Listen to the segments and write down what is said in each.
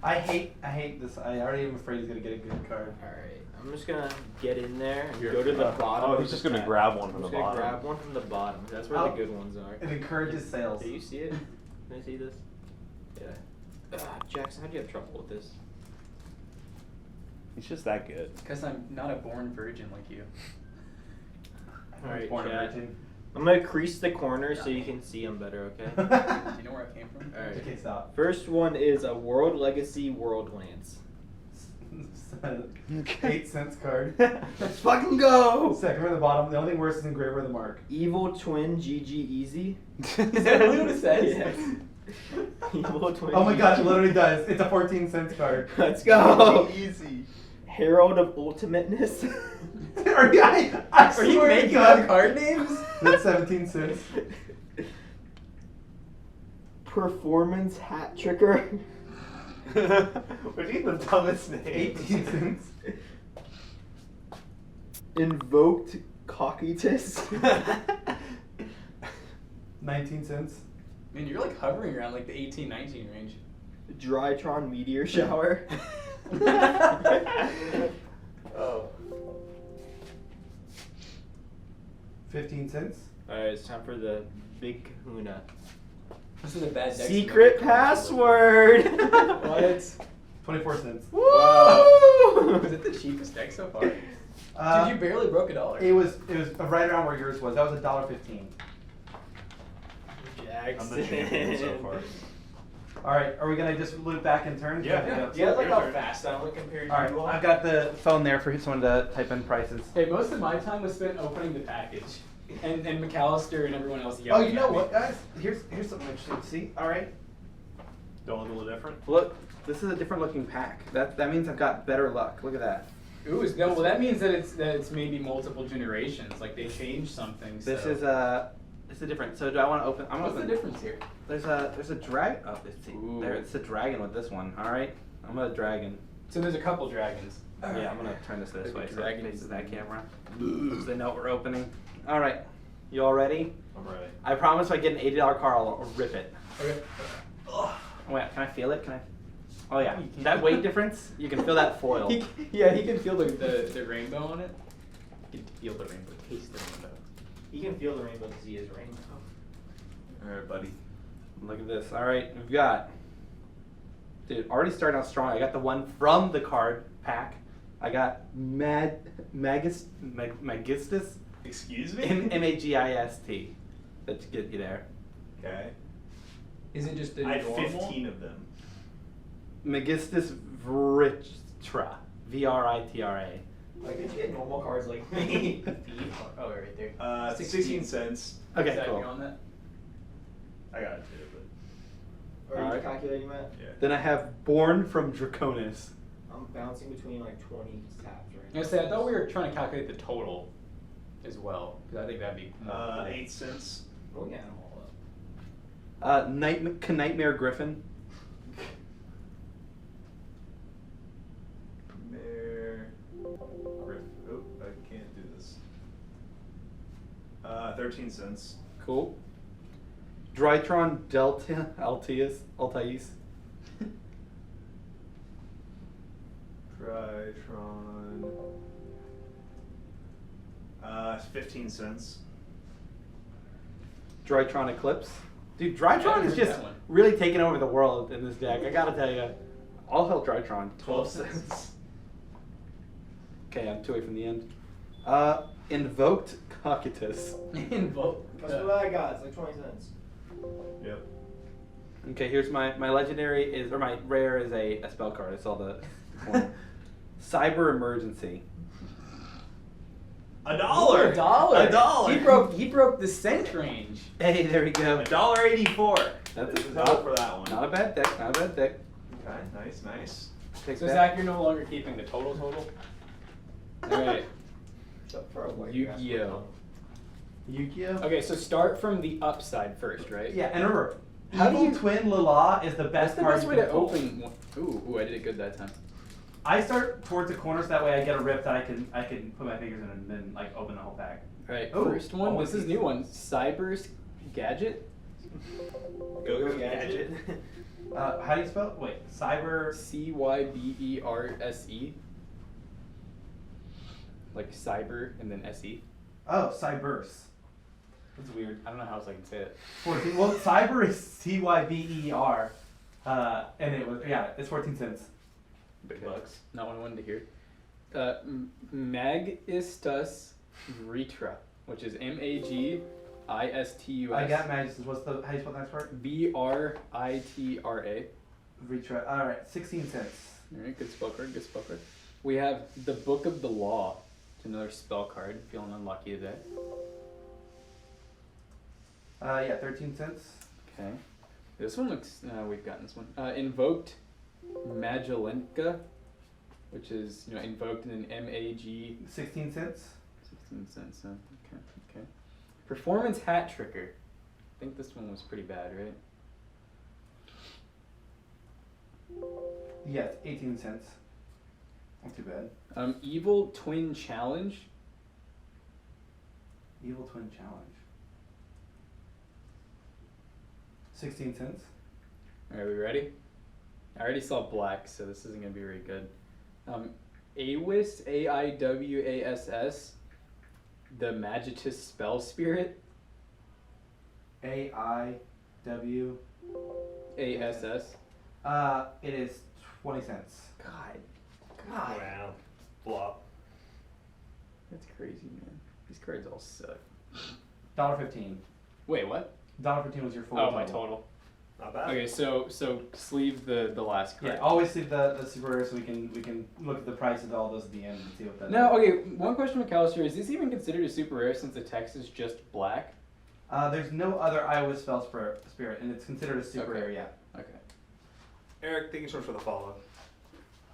I hate this. I already am afraid he's gonna get a good card. Alright, I'm just gonna get in there and Here. go to the bottom. Oh, of he's the just gonna pack. grab one from I'm the just gonna bottom. grab one from the bottom. That's where Oh. the good ones are. It encourages sales. Do you see it? Can I see this? Yeah. Jackson, how do you have trouble with this? He's just that good. Because I'm not a born virgin like you. Alright, Born a Chad. virgin. I'm gonna crease the corners so you can see them better, okay? Do you know where I came from? Alright. Okay, stop. First one is a World Legacy World Lance. 8 cents card. Let's fucking go! Second from the bottom. The only thing worse is engraver of the mark. Evil Twin GG Easy. Is that really what it says? Yes. Evil Twin. Oh my god, it GG. literally does. It's a 14 cents card. Let's go! Easy. Herald of Ultimateness. Are you, I Are you swear to making God. up card names? That's 17 cents. Performance Hat Tricker. Would you the dumbest name? 18 cents. Invoked Cockitus. 19 cents. Man, you're like hovering around like the 18-19 range. Drytron Meteor Shower. Oh. 15 cents. Alright, it's time for the Big Kahuna. This is a bad deck. Secret password. What? 24 cents. Woo! Was it the cheapest deck so far? Uh, Dude, you barely broke $1. It was right around where yours was. That was $1.15. Jackson. I'm the champion so far. All right, are we gonna just loop back in turn? Yeah. Yeah, like Your how turn. fast I went compared to All right, you all. I've got the phone there for someone to type in prices. Hey, most of my time was spent opening the package. And McAllister and everyone else Oh, yelling you know at me. what, guys? Here's something interesting. See, all right. Don't look a little different. Look, this is a different looking pack. That means I've got better luck. Look at that. Ooh, no, well that means that it's maybe multiple generations. Like they changed something. This so. is a different. So do I want to open? I'm What's gonna the open. difference here? There's a drag. Oh, Ooh. there. It's a dragon with this one. All right. I'm a dragon. So there's a couple dragons. Yeah, I'm gonna turn this Like way a so it dragon. faces that camera. So they know what we're opening. All right. You all ready? I'm ready. I promise if I get an $80 car, I'll rip it. Okay. Oh, wait, can I feel it? Can I? Oh yeah, You can. that weight difference. You can feel that foil. He can feel the rainbow on it. He can feel the rainbow, taste the rainbow. He can feel the rainbow because he is rainbow. All right, buddy. Look at this. All right, we've got. Dude, already starting out strong. I got the one from the card pack. I got Magistus. Excuse me? Magist. That should get you there. Okay. Is it just the I had normal? 15 of them. Magistus Vritra. Vritra. Why could you get normal cards like me? Oh, right there. 16 cents. Okay, Zach, cool. you on that? I got it too, but Are you Alright. calculating that? yeah. Then I have Born from Draconis. I'm bouncing between like 20 tabs right I was gonna say, I thought we were trying to calculate the total as well, because I think that'd be more cool. 8 cents. Oh yeah, I'm all up. Nightmare Griffin. Mare. Griff. Oh, I can't do this. 13 cents. Cool. Drytron Delta Altais. Tritron. 15 cents. Drytron Eclipse. Dude, I Drytron haven't is heard just that one. really taking over the world in this deck. I gotta tell you. All hell Drytron. 12 cents. Okay, I'm 2 away from the end. Invoked Cockitus. Invoke. That's what I got. It's like 20 cents. Yep. Okay, here's my legendary is, or my rare is a spell card. I saw the corner. Cyber Emergency. $1. $1. He broke the cent range. Hey, there we go. $1.84. That's This is out for that one. Not a bad deck. Not a bad deck. Okay, nice. Take So that. Zach, you're no longer keeping the total. Alright. Yu-Gi-Oh. Yu-Gi-Oh. Okay, so start from the upside first, right? Yeah, and remember, How do Evil you- Twin Lala is the That's best the card best you way can to pull. open one. Ooh, I did it good that time. I start towards the corner so that way I get a rip that I can put my fingers in and then like open the whole pack. Alright, Oh, first one. oh, This is these. new one. Cyber's Gadget. Go Gadget. How do you spell it? Wait, Cyber. Cyberse. Like cyber and then SE. Oh, Cybers. That's weird. I don't know how else I can say it. 14. Well, Cyber is Cyber. And it was, yeah, it's 14 cents. Big bucks. Not what I wanted to hear. Magistus Vritra, which is Magistus. I got Magus. What's the, how do you spell the next part? Britra. Retry. Alright, 16 cents. Alright, good spell card, good spell card. We have the Book of the Law. It's another spell card. Feeling unlucky today. Yeah, 13 cents. Okay. This one looks. We've gotten this one. Invoked Magellanka, which is invoked in an MAG. 16 cents. 16 cents. Okay. Performance Hat Tricker. I think this one was pretty bad, right? Yeah, it's 18 cents. Not too bad. Evil Twin Challenge. Evil Twin Challenge. 16 cents. Are we ready? I already saw black, so this isn't gonna be very good. Awiss, Aiwass, the Magitus Spell Spirit. AIW. ASS. It is 20 cents. God. Wow. Flop. That's crazy, man. These cards all suck. $1.15. Wait, what? $1.15 was your full Oh, my total. Not bad. Okay, so sleeve the last card. Yeah, always leave the super rare so we can look at the price of all those at the end and see what that is. Now, okay, one question, McAllister, is this even considered a super rare since the text is just black? There's no other Iowa spell spirit, and it's considered a super Okay. rare, yeah. Okay. Eric, thank you so much for the follow.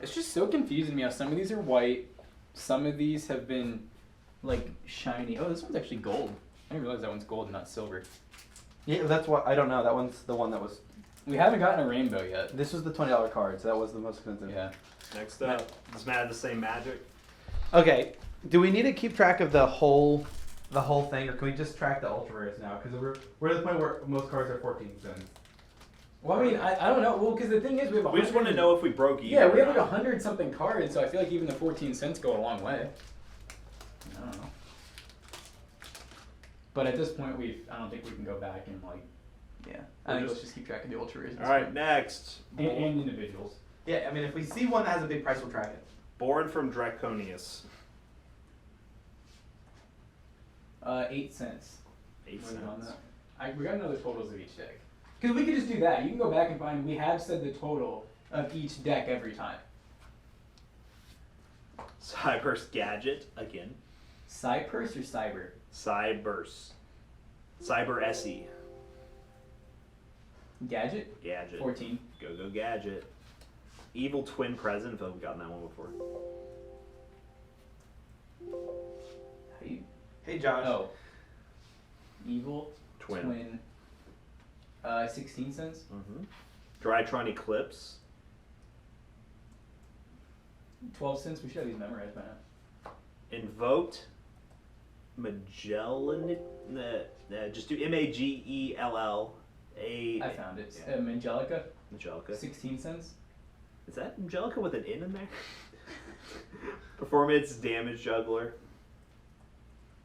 It's just so confusing to me how some of these are white, some of these have been, like, shiny. Oh, this one's actually gold. I didn't realize that one's gold and not silver. Yeah, that's what, I don't know, that one's the one that was, We haven't gotten a rainbow yet. this was the $20 card, so that was the most expensive. Yeah. Next up, does Matt have the same magic? Okay, do we need to keep track of the whole thing, or can we just track the ultra rares now? Because we're at the point where most cards are 14 cents. Well, I mean, I don't know. Well, because the thing is, we have We just want to know if we broke even. Yeah, we or have like not. 100 something cards, so I feel like even the 14 cents go a long way. I don't know. But at this point, I don't think we can go back and like, yeah. I think let's just keep track of the ultra rares. All right, next. And individuals. Yeah, I mean, if we see one that has a big price, we'll track it. Born from Draconius. 8 cents. 8 What is on cents. that? We got to know the totals of each deck. Because we could just do that. You can go back and find, we have said the total of each deck every time. Cyberse Gadget again. Cypers or Cyber? Cyberse. Cyber SE. Gadget? Gadget. 14. Go Gadget. Evil Twin Present. I feel like we've gotten that one before. How do you... Hey, Josh. Oh. Evil Twin. 16 cents. Mm-hmm. Drytron Eclipse. 12 cents. We should have these memorized by now. Invoked Magellan. Just do Magellaa. I found it. Yeah. Angelica. Angelica. 16 cents. Is that Angelica with an N in there? Performance Damage Juggler.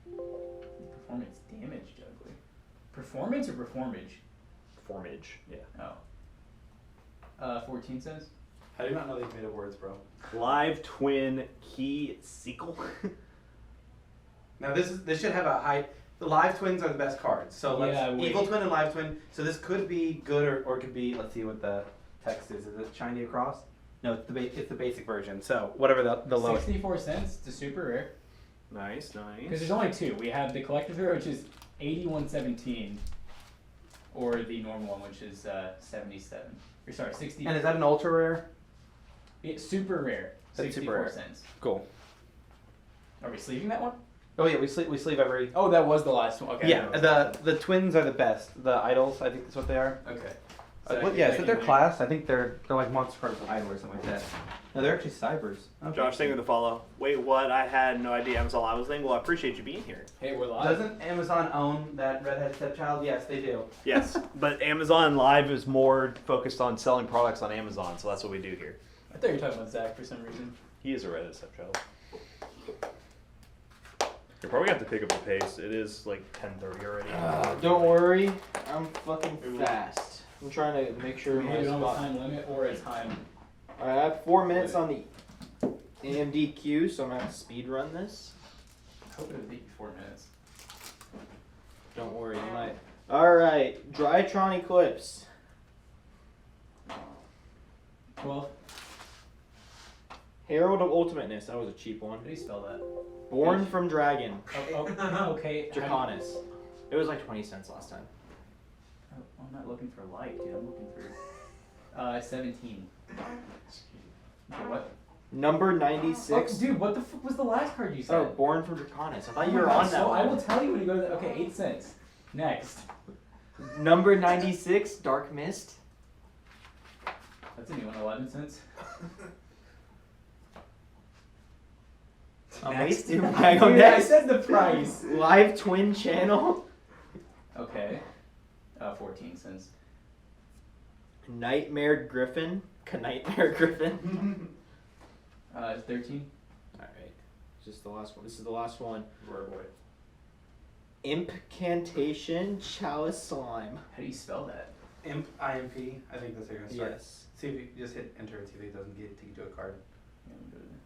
Performance damage juggler. Performance or performage? Formage. Yeah. Oh. 14 cents. How do you not know these made up words, bro? Live Twin Key Sequel. Now this should have a high. The live twins are the best cards. So let's Yeah, wait. evil twin and live twin. So this could be good or it could be. Let's see what the text is. Is it shiny across? No, it's the basic version. So whatever the lowest. 64 cents. It's a super rare. Nice. Because there's only two. We have the collector's rare, which is 81.17, or the normal one, which is 77. Or sorry, 60. And is that an ultra rare? It's super rare. That's 64 super rare. cents. Cool. Are we sleeving that one? Oh yeah, we sleeve every. Oh, that was the last one. Okay. Yeah, the twins are the best. The idols, I think that's what they are. Okay. So Well, I yeah, can- is I it their can- class? I think they're like Monster Carnival Idol or something like that. No, they're actually cybers. Okay. Josh, thank you for the follow. Wait, what? I had no idea Amazon Live was thing. Well, I appreciate you being here. Hey, we're live. Doesn't Amazon own that redhead stepchild? Yes, they do. Yes, but Amazon Live is more focused on selling products on Amazon, so that's what we do here. I thought you were talking about Zach for some reason. He is a Reddit stepchild. You're probably gonna have to pick up the pace. It is like 10:30 already. Don't worry, I'm fucking fast. I'm trying to make sure We my need it on a spot. time limit or a time. Alright, I have 4 minutes on the AMD queue, so I'm gonna have to speed run this. I hope it would take you 4 minutes. Don't worry, you might. Alright, Drytron Eclipse. 12. Herald of Ultimateness, that was a cheap one. How do you spell that? Born from Dragon. Oh, okay. Draconis. It was like 20 cents last time. I'm not looking for light, dude. I'm looking for 17. For what? Number Oh, 96. dude, what the fuck was the last card you said? Oh, Born from Draconis. I thought you Oh were my God, on that so one. I will tell you when you go to the. Okay, 8 cents. Next. Number 96, Dark Mist. That's a new one, 11 cents. Next. Dude, I go I next. said the price. Live Twin Channel. Okay. 14 cents. Nightmare Griffin. Nightmare Griffin. 13. Alright. Just the last one. This is the last one. Word boy. Impcantation Chalice Slime. How do you spell that? IMP. I think that's how you're gonna start. Yes. See if you just hit enter and see if it doesn't take you to a card.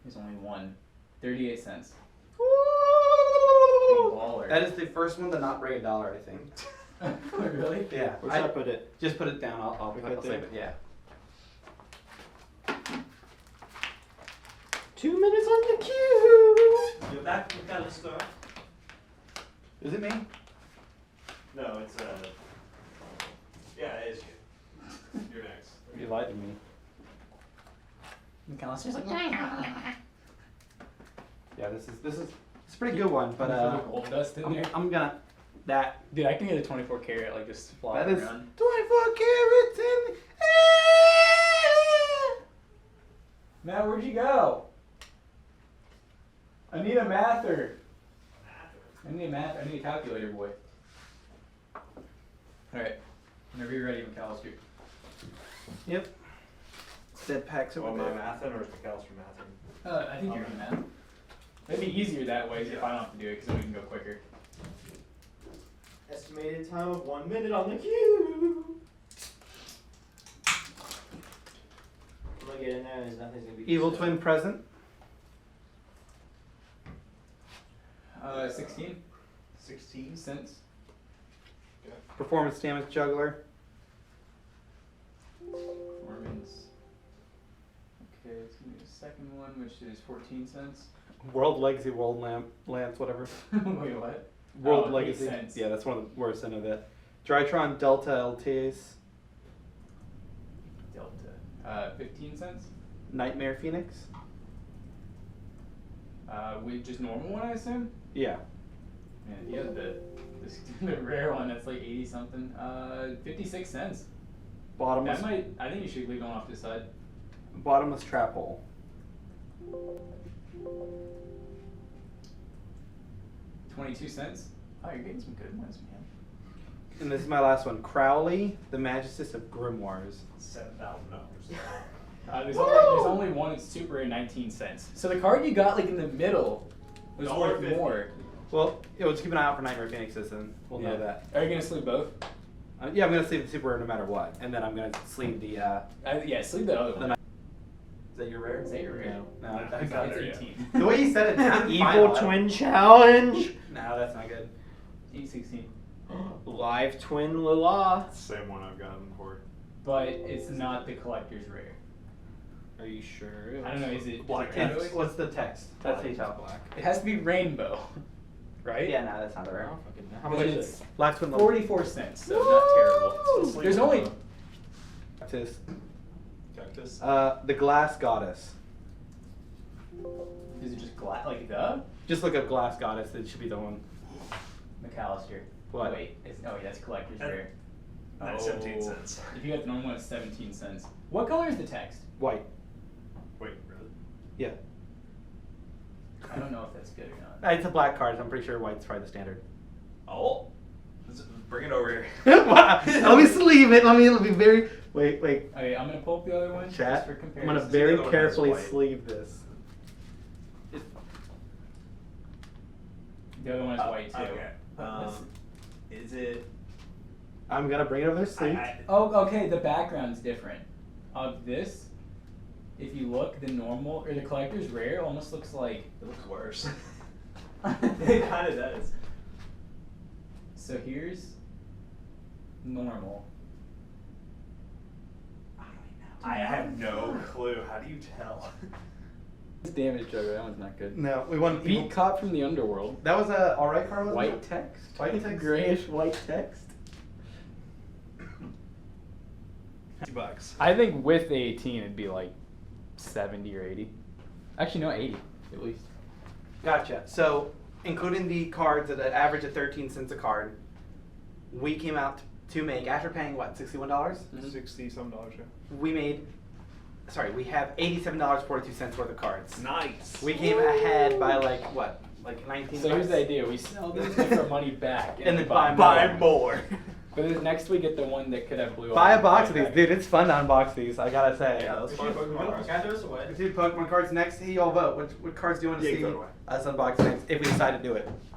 There's only one. 38 cents. Big Woo! baller. That is the first one to not bring $1, I think. Really? Yeah. Where should I put it? Just put it down. I'll Right I'll there? save it. Yeah. 2 minutes on the queue. You're back with McAllister. Is it me? No, it's yeah, it is you. You're next. You lied to me. McAllister's like, Yeah, this is it's a pretty good one, but gold dust in there. I'm gonna that Dude, I can get a 24 karat like just that flying is around. 24 carats in. Matt, where'd you go? I need a mather. I need a calculator, boy. Alright. Whenever you're ready, McAllister. Yep. Dead packs Oh, over am I there. mathing or is McAllister mathing? I think you're in math. It'd be easier that way if I don't have to do it, because then we can go quicker. Estimated time of 1 minute on the queue. I'm gonna get in there and there's nothing's gonna be Evil said. twin present. 16 16. cents. Performance damage juggler. Performance. Okay, it's gonna be the second one, which is 14 cents. World Legacy, World Lance, whatever. Wait, what? World Oh, 8 Legacy. cents. Yeah, that's one of the worst end of it. Drytron Delta LTs. Delta. 15 cents. Nightmare Phoenix. With just normal one, I assume. Yeah. Man, you have the rare one that's like 80 something. 56 cents. Bottomless. I think you should leave one off to the side. Bottomless trap hole. 22 cents. Oh, you're getting some good ones, man. And this is my last one. Crowley, the Magistus of Grimoires. $7,000. There's only one. It's super rare, 19 cents. So the card you got like in the middle was worth $1.50. more. Well, let's keep an eye out for Nightmare Phoenixes, and we'll know that. Are you gonna sleeve both? Yeah, I'm gonna sleeve the super rare no matter what, and then I'm gonna sleeve the. Yeah, sleeve that other one. Is that your rare? Is that your rare? No, No, that's it's not not there there yet. yet. The way you said it, sounded Evil final. Twin Challenge. No, that's not good. 816. Live Twin Lala. Same one I've gotten for. But it's not the collector's rare. Are you sure? I don't know. Is it Black is it It's- what's the text? That's Black. H-Out Black. It has to be rainbow, right? Yeah, no, that's not the rare. How But much is it's it? Live Twin 44 cents, so not terrible. There's only Cactus. Cactus. The Glass Goddess. is it just glass like the Just look up Glass Goddess. It should be the one. McAllister. What? Wait, it's, oh yeah, that's collector's rare. That's 17 cents. If you got the normal one, it's 17 cents. What color is the text? White. Wait, really? Yeah. I don't know if that's good or not. It's a black card. I'm pretty sure white's probably the standard. Oh, bring it over here. Wow. Let me sleeve it. Let me very. Wait. Okay, I'm gonna pull up the other one Chat. just for I'm comparison. gonna The very other one has carefully white. sleeve this. The other one is white too. Okay. Is it? I'm gonna bring it over their sleeve. Oh, okay. The background's different. Of this, if you look, the normal or the collector's rare almost looks like. It looks worse. It kind of does. So here's normal. I have no clue. How do you tell? This damage jugger, that one's not good. No, we won. Beat Cop from the Underworld. That was a alright card. Wasn't White it? text. White text? Grayish white text. $50. I think with the 18 it'd be like 70 or 80. Actually, no, 80 at least. Gotcha. So, including the cards at an average of 13 cents a card, we came out to make, after paying what, $61? Mhm. $60-some, yeah. We made, sorry, we have $87.42 worth of cards. Nice. We came ahead by like, what, like 19 So here's bucks? the idea: we sell these, get our money back, And we then buy Buy more. But then next we get the one that could have blue. Buy eyes a box of right these. back. Dude, it's fun to unbox these, I gotta say. Yeah, let's buy Pokemon cards. Can I throw this away? Let's do Pokemon cards next. Hey, y'all vote. What cards do you want to Yeah, see go away. us unbox next if we decide to do it?